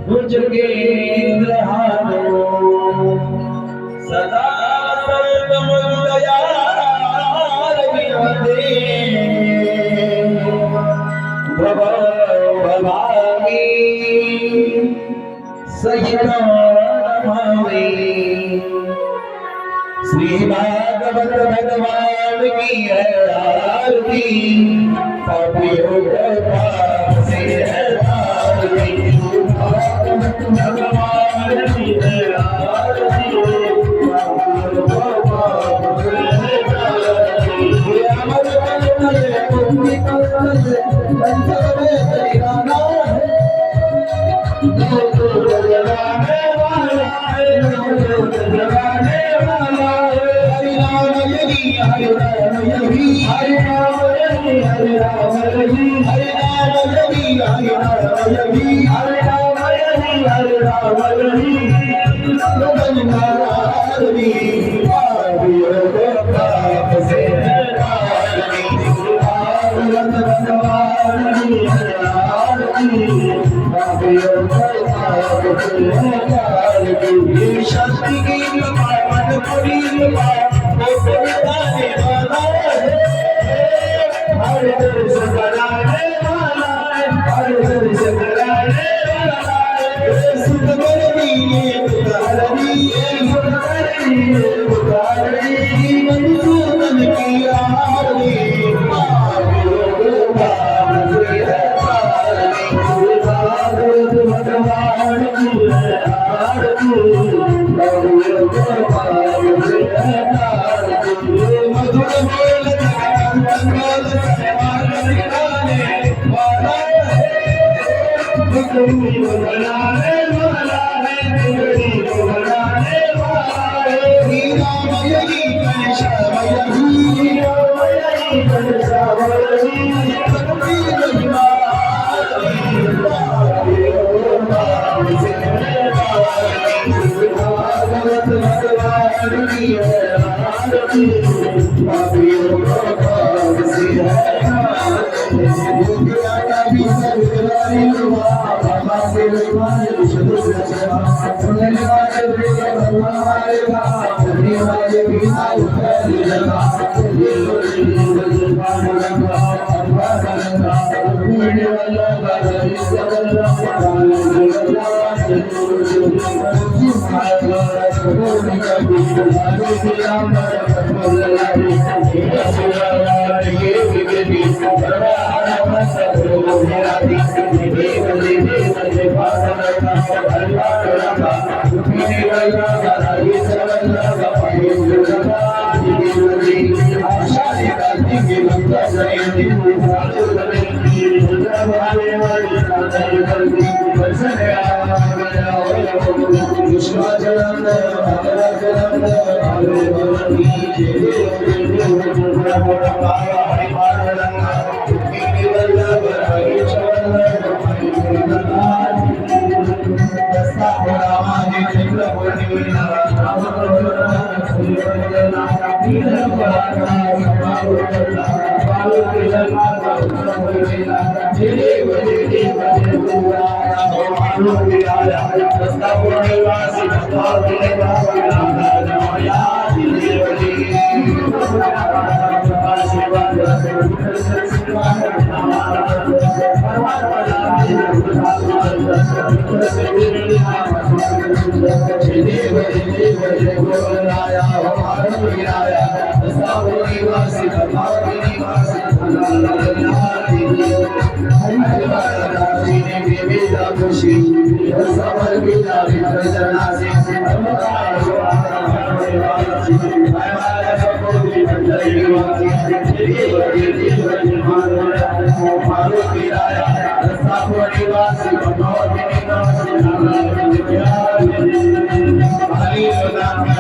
भुजगेंद्र हारो सदा सर्वमंगलयार विनोदे भवो भवामी सहिता नमामि। श्री भागवत भगवान की है आरती, पापियों को पाप से है आरती। भागवत भगवान की है आरती, पापियों को पाप से है आरती। ये अमर मंगल मुक्ति मंगल अंतर में तेरी गाना है, जगाने वाला है, जगाने वाला है। हरि राम यही, हरि राम यही, हरि राम यही, हरि राम यही, हरि राम यही, हरि राम यही, हरि राम यही, हरि राम यही। गंगाधरी पापियों को पाप से तारनी, भागवत भगवान की है आरती, पापियों को पाप से तारनी। शक्ति की पावन पुरी वो पुराने वाला है, हर देश कराने वाला है, हर देश कराने वाला है। सुख करनी है पुकारनी, सुख करनी है पुकारनी, मधुसूदन की आरती, पापियों को पाप से है तारनी। भागवत भगवान की है आरती, पापियों को पाप से है तारनी। मधुर बोल जगन्नाथ समान निकाले वाला है, बिगड़ी को बनाने वाला है, बिगड़ी को बनाने वाला है। श्री राम यही घनश्याम यही, श्री राम यही घनश्याम यही, भक्ति महिमा भागवत भगवान की है आरती, पापियों को पाप से है तारनी। दुनिया का भी सर्वग्राही हुआ, बाबा से विमान शुद्ध सेवा, सुनने वाले प्रिय हमारे बाप, सुनने वाले बिना उतर लगा, ये लोग पानी लगा, अम्बा लगा, पुण्य वाला बाजी सबला, काले लगा, Hare